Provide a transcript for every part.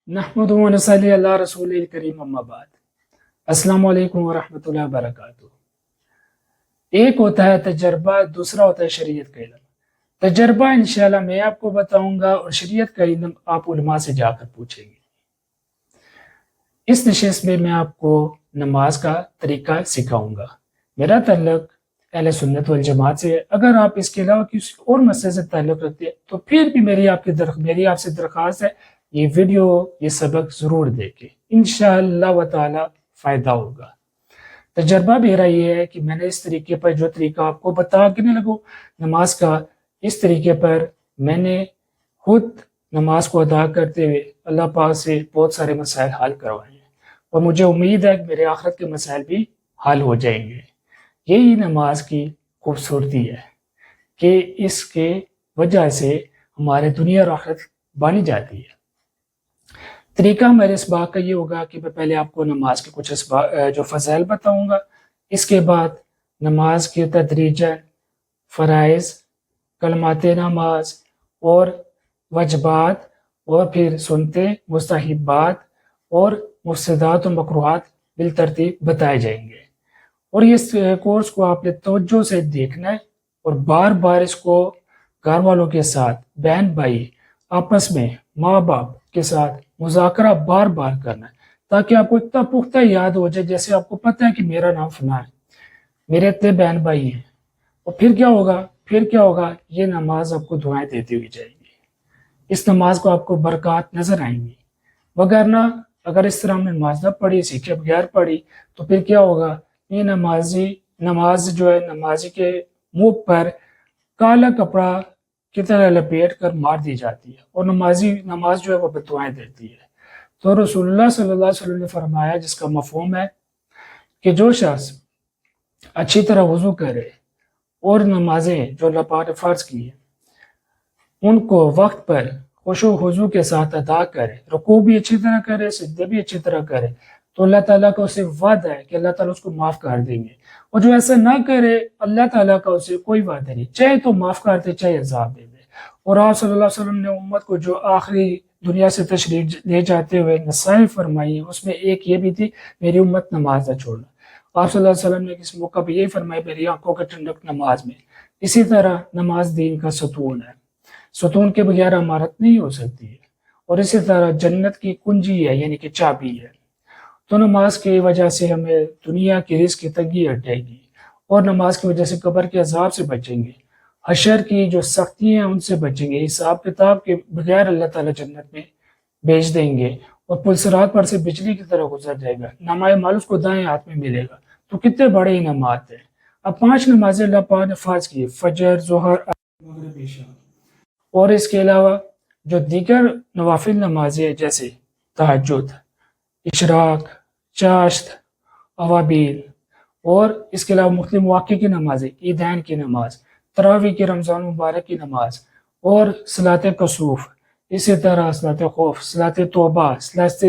نحمدہ و نصلی علی رسول الکریم اما بعد۔ السلام علیکم ورحمۃ اللہ وبرکاتہ۔ ایک ہوتا ہے تجربہ، دوسرا ہوتا ہے شریعت کا علم۔ تجربہ انشاءاللہ میں آپ کو بتاؤں گا اور شریعت کا علم آپ علماء سے جا کر پوچھیں گے۔ اس نشست میں میں آپ کو نماز کا طریقہ سکھاؤں گا۔ میرا تعلق اہل سنت والجماعت سے ہے۔ اگر آپ اس کے علاوہ کسی اور مسئلے سے تعلق رکھتے ہیں تو پھر بھی میری آپ سے درخواست ہے، یہ ویڈیو، یہ سبق ضرور دیکھیں، انشاءاللہ و تعالی فائدہ ہوگا۔ تجربہ میرا یہ ہے کہ میں نے اس طریقے پر جو طریقہ آپ کو بتا کے نہیں لگوں نماز کا، اس طریقے پر میں نے خود نماز کو ادا کرتے ہوئے اللہ پاک سے بہت سارے مسائل حل کروائے ہیں، اور مجھے امید ہے کہ میرے آخرت کے مسائل بھی حل ہو جائیں گے۔ یہی نماز کی خوبصورتی ہے کہ اس کے وجہ سے ہمارے دنیا اور آخرت بانی جاتی ہے۔ طریقہ میرے اس بات کا یہ ہوگا کہ میں پہلے آپ کو نماز کے کچھ جو فضائل بتاؤں گا، اس کے بعد نماز کے تدریجاً فرائض، کلمات نماز اور وجبات، اور پھر سنتے مستحبات اور مفسدات و مکروہات بالترتیب بتائے جائیں گے۔ اور اس کورس کو آپ نے توجہ سے دیکھنا ہے اور بار بار اس کو گھر والوں کے ساتھ، بہن بھائی آپس میں، ماں باپ کے ساتھ مذاکرہ بار بار کرنا ہے، تاکہ آپ کو اتنا پختہ یاد ہو جائے جیسے آپ کو پتہ ہے کہ میرا نام فلاں ہے، میرے اتنے بہن بھائی ہیں۔ اور پھر کیا ہوگا، یہ نماز آپ کو دعائیں دیتی ہوئی جائے گی۔ اس نماز کو آپ کو برکات نظر آئیں گی، وگرنہ اگر اس طرح ہم نے نماز نہ پڑھی، سیکھے بغیر پڑھی، تو پھر کیا ہوگا، یہ نماز جو ہے، نمازی کے منہ پر کالا کپڑا کی طرح لپیٹ کر مار دی جاتی ہے، اور نماز جو ہے وہ بددعائیں دیتی ہے۔ تو رسول اللہ صلی اللہ علیہ وسلم نے فرمایا، جس کا مفہوم ہے کہ جو شخص اچھی طرح وضو کرے اور نمازیں جو اللہ پاک نے فرض کی ہیں ان کو وقت پر خشوع و خضوع کے ساتھ ادا کرے، رکوع بھی اچھی طرح کرے، سجدے بھی اچھی طرح کرے، تو اللہ تعالیٰ کا اسے وعدہ ہے کہ اللہ تعالیٰ اس کو معاف کر دیں گے۔ اور جو ایسا نہ کرے، اللہ تعالیٰ کا اسے کوئی وعدہ نہیں، چاہے تو معاف کر دے، چاہے عذاب دے دے۔ اور آپ صلی اللہ علیہ وسلم نے امت کو جو آخری دنیا سے تشریف لے جاتے ہوئے نصائح فرمائی، اس میں ایک یہ بھی تھی، میری امت نماز نہ چھوڑنا۔ آپ صلی اللہ علیہ وسلم نے کس موقع پہ یہ فرمایا، میری آنکھوں کا ٹھنڈک نماز میں۔ اسی طرح نماز دین کا ستون ہے، ستون کے بغیر عمارت نہیں ہو سکتی ہے، اور اسی طرح جنت کی کنجی ہے، یعنی کہ چابی ہے۔ تو نماز کی وجہ سے ہمیں دنیا کی رزق کی تنگی ہٹے گی، اور نماز کی وجہ سے قبر کے عذاب سے بچیں گے، حشر کی جو سختی ہیں ان سے بچیں گے، حساب کتاب کے بغیر اللہ تعالیٰ جنت میں بھیج دیں گے، اور پل صراط پر سے بجلی کی طرح گزر جائے گا، نامہ اعمال اس کو دائیں ہاتھ میں ملے گا۔ تو کتنے بڑے انعامات ہیں۔ اب 5 نمازیں اللہ پاک نے فرض کی، فجر، ظہر، مغرب، عشاء، اور اس کے علاوہ جو دیگر نوافل نمازیں جیسے تہجد، اشراق، چاشت، اوابین، اور اس کے علاوہ مختلف مواقع کی نمازیں، عیدین کی نماز، تراویح کی، رمضان مبارک کی نماز، اور صلاۃ کسوف، اسی طرح صلاۃ خوف، صلاۃ توبہ، صلاۃ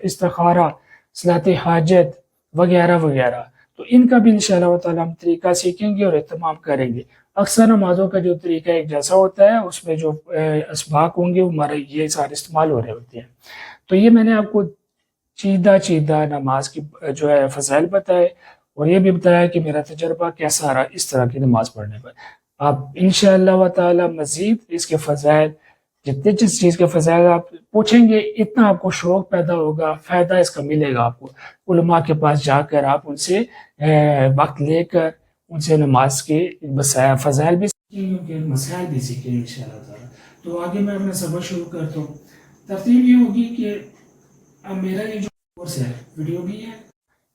استخارہ، صلاۃ حاجت وغیرہ وغیرہ۔ تو ان کا بھی انشاءاللہ تعالیٰ ہم طریقہ سیکھیں گے اور اہتمام کریں گے۔ اکثر نمازوں کا جو طریقہ ایک جیسا ہوتا ہے، اس میں جو اسباق ہوں گے وہ ہمارے یہ سارے استعمال ہو رہے ہوتے ہیں۔ تو یہ میں نے آپ کو چیدہ نماز کی جو ہے فضائل بتائے، اور یہ بھی بتایا کہ میرا تجربہ کیسا رہا اس طرح کی نماز پڑھنے پر۔ آپ انشاءاللہ تعالی مزید اس کے فضائل، جتنے جس چیز کے فضائل آپ پوچھیں گے، اتنا آپ کو شوق پیدا ہوگا، فائدہ اس کا ملے گا آپ کو۔ علماء کے پاس جا کر آپ ان سے وقت لے کر ان سے نماز کے فضائل بھی سیکھیں گے، ان کے مسائل بھی سیکھیں گے انشاءاللہ تعالی۔ تو آگے میں اپنا سبق شروع کرتا ہوں۔ ترتیب یہ ہوگی کہ اب میرا یہ جو کورس ہے، ویڈیو بھی ہے،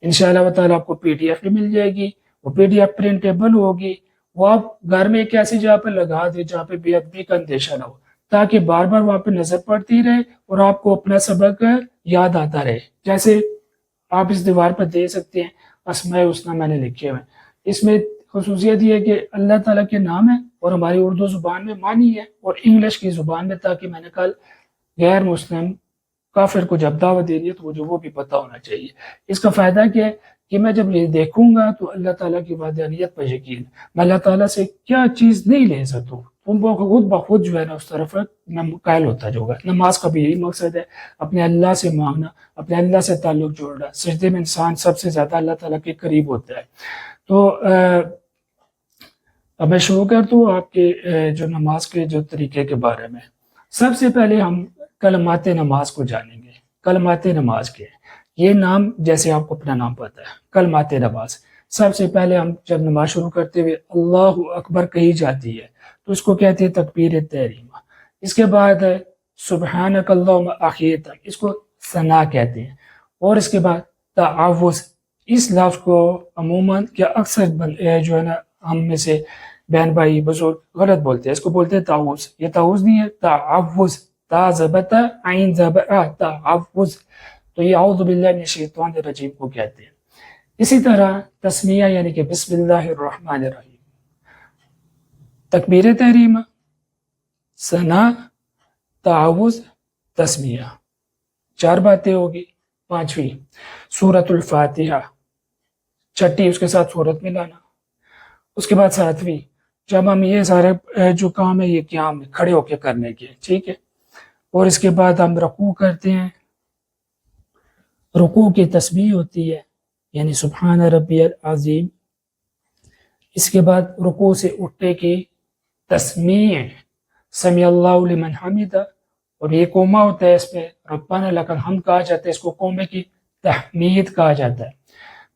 انشاءاللہ تعالی آپ کو پی ڈی ایف بھی مل جائے گی، وہ پی ڈی ایف پرنٹیبل ہوگی، وہ آپ گھر میں ایک ایسی جگہ پہ لگا دیں جہاں پہ بے ادبی کا اندیشہ نہ ہو، تاکہ بار بار وہاں پہ نظر پڑتی رہے اور آپ کو اپنا سبق یاد آتا رہے۔ جیسے آپ اس دیوار پر دے سکتے ہیں، اسماء الحسنی میں نے لکھے ہوئے ہیں۔ اس میں خصوصیت یہ ہے کہ اللہ تعالیٰ کے نام ہے، اور ہماری اردو زبان میں معنی ہے، اور انگلش کی زبان میں، تاکہ میں نے کل غیر مسلم کافر کو جب دعوت دینی ہے تو مجھے وہ بھی پتہ ہونا چاہیے۔ اس کا فائدہ کیا ہے کہ میں جب یہ دیکھوں گا تو اللہ تعالیٰ کی وحدانیت پر یقین، میں اللہ تعالیٰ سے کیا چیز نہیں لے سکتا وہ خود بخود جو ہے نا اس طرف قائل ہوتا جائے گا۔ نماز کا بھی یہی مقصد ہے، اپنے اللہ سے مانگنا، اپنے اللہ سے تعلق جوڑنا۔ سجدے میں انسان سب سے زیادہ اللہ تعالیٰ کے قریب ہوتا ہے۔ تو اب میں شروع کر دوں آپ کے جو نماز کے جو طریقے کے بارے میں۔ سب سے پہلے ہم کلمات نماز کو جانیں گے۔ کلمات نماز کے یہ نام جیسے آپ کو اپنا نام پتہ ہے، کلمات نماز۔ سب سے پہلے ہم جب نماز شروع کرتے ہوئے اللہ اکبر کہی جاتی ہے تو اس کو کہتے ہیں تکبیر تحریمہ۔ اس کے بعد سبحانک اللہم آخر تک، اس کو ثنا کہتے ہیں۔ اور اس کے بعد تعوذ، اس لفظ کو عموماً کیا اکثر جو ہے نا ہم میں سے بہن بھائی بزرگ غلط بولتے ہیں، اس کو بولتے ہیں تعوذ۔ یہ تعوذ نہیں ہے، تعوذ، تا زبتا عین زبا، تعوذ۔ تو یہ اعوذ باللہ من الشیطان الرجیم کو کہتے ہیں۔ اسی طرح تسمیہ یعنی کہ بسم اللہ الرحمن الرحیم، تکبیر تحریمہ، ثنا، تعوذ، تسمیہ، 4 باتیں ہوگی۔ 5ویں سورۃ الفاتحہ، 6ٹھی اس کے ساتھ سورت ملانا۔ اس کے بعد 7ویں جب ہم یہ سارے جو کام ہے یہ قیام کھڑے ہو کے کرنے کے، ٹھیک ہے۔ اور اس کے بعد ہم رکوع کرتے ہیں، رکوع کی تسبیح ہوتی ہے یعنی سبحان ربی العظیم۔ اس کے بعد رکوع سے اٹھنے کی تسمیع، سمیع اللہ لمن حمدہ، اور یہ قومہ ہوتا ہے، اس پہ ربنا لک الحمد کہا جاتا ہے، اس کو قومے کی تحمید کہا جاتا ہے۔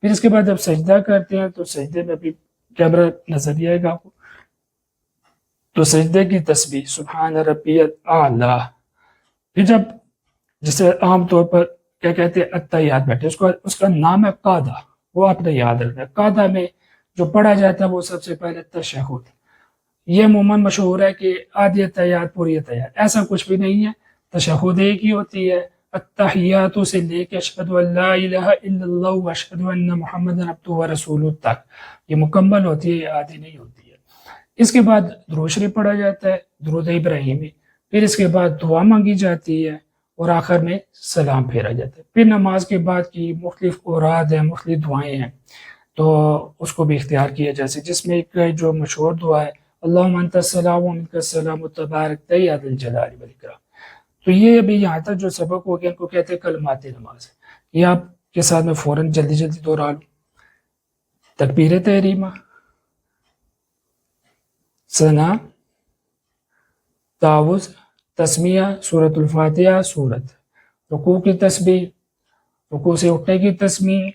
پھر اس کے بعد جب سجدہ کرتے ہیں تو سجدے میں بھی کیمرہ نظر آئے گا آپ کو، تو سجدے کی تسبیح سبحان ربی الاعلیٰ۔ پھر جب جسے عام طور پر کیا کہتے ہیں التحیات بیٹھے، اس کا نام ہے قاعدہ، وہ آپ نے یاد رکھنا ہے۔ قاعدہ میں جو پڑھا جاتا ہے وہ سب سے پہلے تشہد۔ یہ عموماً مشہور ہے کہ آدھی التحیات پوری التحیات، ایسا کچھ بھی نہیں ہے۔ تشہد ایک ہی ہوتی ہے، التحیات سے لے کے اشہد ان لا الہ الا اللہ واشہد ان محمد عبدہ ورسولہ تک یہ مکمل ہوتی ہے، یہ آدھی نہیں ہوتی ہے۔ اس کے بعد درود شریف پڑھا جاتا ہے، درود ابراہیمی۔ پھر اس کے بعد دعا مانگی جاتی ہے اور آخر میں سلام پھیرا جاتا ہے۔ پھر نماز کے بعد کی مختلف اوراد ہیں، مختلف دعائیں ہیں، تو اس کو بھی اختیار کیا جیسے جس میں ایک جو مشہور دعا ہے اللہم انت السلام و منک السلام تبارک یا ذا الجلال والاکرام۔ تو یہ ابھی یہاں تک جو سبق ہو گیا ان کو کہتے ہیں کلمات نماز۔ یہ آپ کے ساتھ میں فوراً جلدی دوہرا لوں۔ تکبیر تحریمہ، ثنا، تعوذ، تسمیہ، سورۃ الفاتحہ، سورت، رکوع کی تسبیح، رکوع سے اٹھنے کی تسمیہ،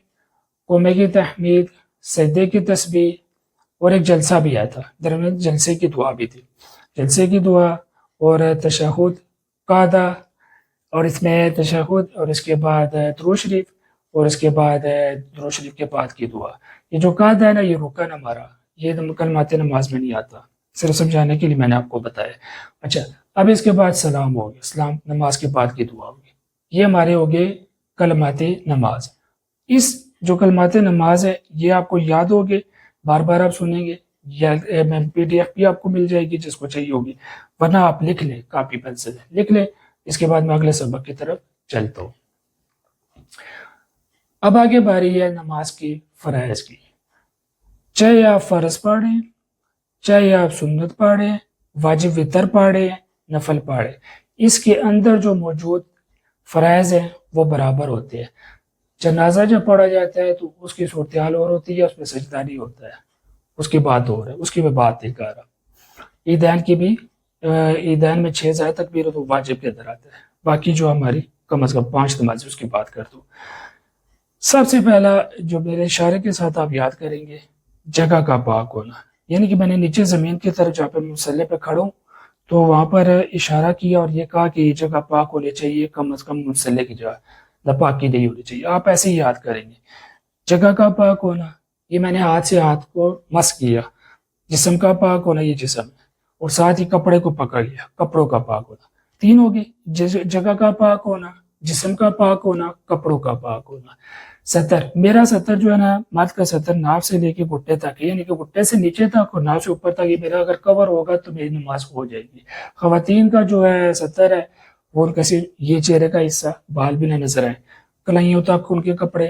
قومے کی تحمید، سجدے کی تسبیح، اور ایک جلسہ بھی آیا تھا درمیان، جلسے کی دعا بھی تھی، جلسے کی دعا اور تشہد، قاعدہ، اور اس میں تشہد اور اس کے بعد درود شریف، اور اس کے بعد درود شریف کے بعد کی دعا۔ یہ جو قاعدہ ہے نا یہ رکن ہمارا، یہ کلمات نماز میں نہیں آتا، صرف سمجھانے کے لیے میں نے آپ کو بتایا۔ اچھا، اب اس کے بعد سلام ہو گیا، سلام نماز کے بعد کی دعا ہوگی۔ یہ ہمارے ہو گئے کلمات نماز۔ اس جو کلمات نماز ہے یہ آپ کو یاد ہوگے، بار بار آپ سنیں گے، یا پی ڈی ایف بھی آپ کو مل جائے گی جس کو چاہیے ہوگی، ورنہ آپ لکھ لیں، کاپی پینسل لکھ لیں۔ اس کے بعد میں اگلے سبق کی طرف چلتا ہوں۔ اب آگے باری ہے نماز کی فرائض کی۔ چاہے آپ فرض پڑھیں، چاہے آپ سنت پڑھیں، واجب وتر پڑھیں، نفل پڑھیں، اس کے اندر جو موجود فرائض ہیں وہ برابر ہوتے ہیں۔ جنازہ جب پڑھا جاتا ہے تو اس کی صورتحال اور ہوتی ہے، اس میں سجدہ نہیں ہوتا ہے، اس کی بات ہو رہا ہے، اس کی میں بات نہیں کر رہا۔ عیدین کی بھی، عیدین میں 6 زائد تکبیر ہو تو واجب کے اندر آتا ہے، باقی جو ہماری کم از کم 5 نماز اس کی بات کر دوں۔ سب سے پہلا جو میرے اشارے کے ساتھ آپ یاد کریں گے، جگہ کا پاک ہونا، یعنی کہ میں نے نیچے زمین کی طرف جہاں پہ مصلی پہ کھڑا ہوں تو وہاں پر اشارہ کیا اور یہ کہا کہ یہ جگہ پاک ہونی چاہیے، کم از کم مصلی کی جگہ ناپاکی نہیں ہونی چاہیے۔ آپ ایسے ہی یاد کریں گے، جگہ کا پاک ہونا، یہ میں نے ہاتھ سے ہاتھ کو مس کیا، جسم کا پاک ہونا یہ جسم ہے، اور ساتھ ہی کپڑے کو پکڑ لیا، کپڑوں کا پاک ہونا، 3 ہو گئے، جگہ کا پاک ہونا، جسم کا پاک ہونا، کپڑوں کا پاک ہونا۔ سطر، میرا سطر جو ہے نا، مرد کا سطر ناف سے لے کے گھٹنے تک، یعنی کہ گھٹنے سے نیچے تک اور ناف سے اوپر تک، یہ میرا اگر کور ہوگا تو میری نماز ہو جائے گی۔ خواتین کا جو ہے سطر ہے وہ ان کا صرف یہ چہرے کا حصہ، بال بھی نہ نظر آئے، کلائیوں تک ان کے کپڑے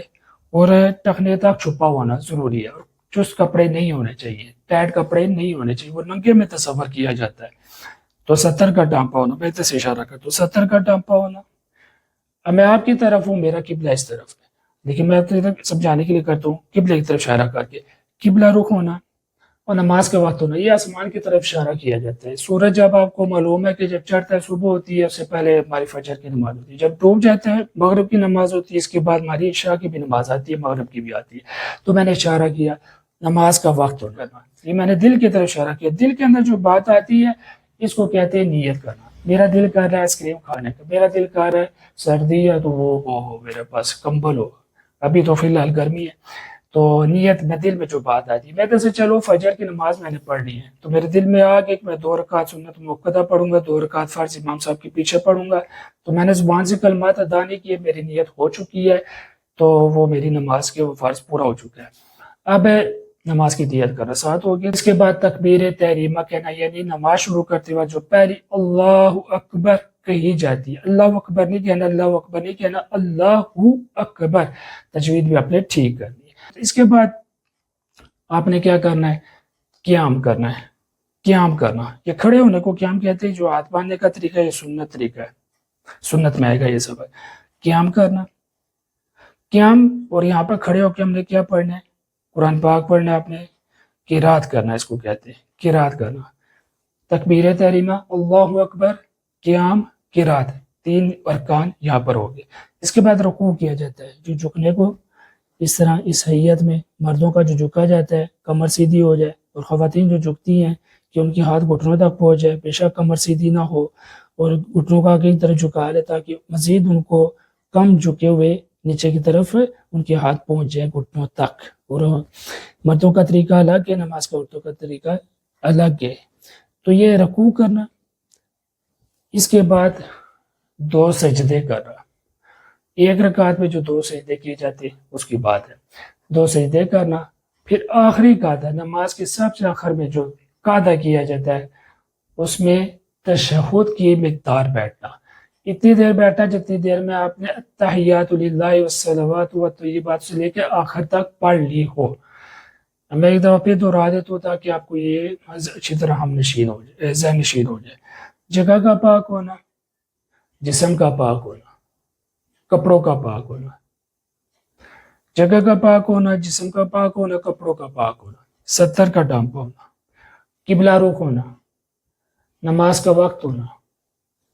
اور ٹخنے تک چھپا ہونا ضروری ہے، اور چست کپڑے نہیں ہونے چاہیے، ٹائٹ کپڑے نہیں ہونے چاہیے، وہ ننگے میں تصور کیا جاتا ہے۔ تو 70 کا ٹانپا ہونا، میں سے اشارہ کرتا ہوں 70 کا ٹانپا ہونا. اب میں آپ کی طرف ہوں، میرا قبلہ اس طرف ہے، لیکن میں اپنی طرف سمجھانے کے لیے کرتا ہوں قبلہ کی طرف اشارہ کر کے. قبلہ رخ ہونا اور نماز کا وقت ہونا، یہ آسمان کی طرف اشارہ کیا جاتا ہے. سورج جب آپ کو معلوم ہے کہ جب چڑھتا ہے صبح ہوتی ہے، اس سے پہلے ہماری فجر کی نماز ہوتی ہے. جب ڈوب جاتا ہے مغرب کی نماز ہوتی ہے، اس کے بعد ہماری عشاء کی بھی نماز آتی ہے، مغرب کی بھی آتی ہے. تو میں نے اشارہ کیا نماز کا وقت ہونا، یہ میں نے دل کی طرف اشارہ کیا. دل کے اندر جو بات آتی ہے اس کو کہتے ہیں نیت کرنا. میرا دل کر رہا ہے آئس کریم کھانے کا، میرا دل کر رہا ہے سردی ہے تو وہ ہو میرے پاس کمبل ہو، ابھی تو فی الحال گرمی ہے. تو نیت میں دل میں جو بات آتی ہے، میں کیسے چلو فجر کی نماز میں نے پڑھنی ہے، تو میرے دل میں آ گیا کہ میں 2 رکعت سنت موقدہ پڑھوں گا، 2 رکعت فرض امام صاحب کے پیچھے پڑھوں گا. تو میں نے زبان سے کلمات ادا نہیں کیے، میری نیت ہو چکی ہے، تو وہ میری نماز کے وہ فرض پورا ہو چکا ہے. اب نماز کی نیت کرنا ساتھ ہو گیا. اس کے بعد تکبیر تحریمہ کہنا، یعنی نماز شروع کرتے وقت جو پہلی اللہ اکبر کہی جاتی ہے، اللہ اکبر نہیں کہنا، اللہ اکبر نہیں کہنا، اللہ اکبر. تجوید بھی آپ نے ٹھیک کرنی ہے. اس کے بعد آپ نے کیا کرنا ہے؟ قیام کرنا ہے. قیام کرنا، یہ کھڑے ہونے کو قیام کہتے ہیں. جو ہاتھ باندھنے کا طریقہ ہے یہ سنت طریقہ ہے، سنت میں آئے گا یہ سب ہے. قیام کرنا، قیام، اور یہاں پر کھڑے ہو کے ہم نے کیا پڑھنا ہے؟ قرآن پاک پڑھنا ہے. آپ نے قرات کرنا، اس کو کہتے ہیں قرات کرنا. تکبیر تحریمہ، اللہ اکبر، قیام، قرات، 3 ارکان یہاں پر ہو گئے. اس کے بعد رکوع کیا جاتا ہے. جو جھکنے کو اس طرح اس حیت میں مردوں کا جو جھکا جاتا ہے کمر سیدھی ہو جائے، اور خواتین جو جھکتی ہیں کہ ان کی ہاتھ گھٹنوں تک پہنچ جائے، بے شک کمر سیدھی نہ ہو اور گھٹنوں کا آگے کی طرف جھکا لے تاکہ مزید ان کو کم جھکے ہوئے نیچے کی طرف ان کے ہاتھ پہنچ جائے گھٹنوں تک. اور مردوں کا طریقہ الگ ہے، نماز کا عورتوں کا طریقہ الگ ہے. تو یہ رکوع کرنا. اس کے بعد 2 سجدے کرنا. ایک رکعت میں جو 2 سجدے کیے جاتے ہیں اس کی بات ہے. 2 سجدے کرنا. پھر آخری قعدہ، نماز کے سب سے آخر میں جو قعدہ کیا جاتا ہے اس میں تشہد کی مقدار بیٹھنا. اتنی دیر بیٹھنا جتنی دیر میں آپ نے التحیات للہ والصلوات والطیبات سے لے کے آخر تک پڑھ لی ہو. میں ایک دفعہ پھر دوہرا دیتا ہوں تاکہ آپ کو یہ اچھی طرح ہم نشین ہو جائے، ذہن نشین ہو جائے. جگہ کا پاک ہونا، جسم کا پاک ہونا، کپڑوں کا پاک ہونا. جگہ کا پاک ہونا، جسم کا پاک ہونا، کپڑوں کا پاک ہونا. 70 کا ٹانپا ہونا، قبلہ رخ ہونا، نماز کا وقت ہونا،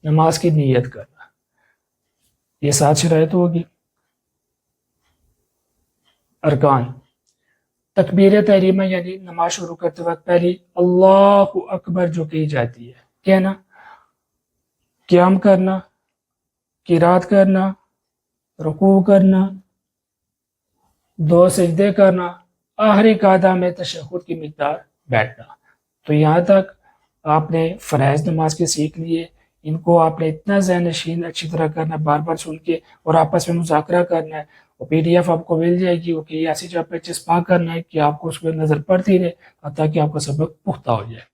نماز کی نیت کرنا. یہ 7 شرائط ہوگی. ارکان، تکبیر تحریمہ یعنی نماز شروع کرتے وقت پہلی اللہ اکبر جو کہی جاتی ہے کہنا. قیام کرنا، قرات کرنا، رکوع کرنا، 2 سجدے کرنا، آخری قعدہ میں تشہد کی مقدار بیٹھنا. تو یہاں تک آپ نے فرائض نماز کے سیکھ لیے. ان کو آپ نے اتنا ذہن نشین اچھی طرح کرنا، بار بار سن کے اور آپس میں مذاکرہ کرنا ہے. اور PDF آپ کو مل جائے گی، وہ کہ ایسی جگہ پہ چسپاں کرنا ہے کہ آپ کو اس پہ نظر پڑتی رہے تاکہ آپ کا سبق پختہ ہو جائے.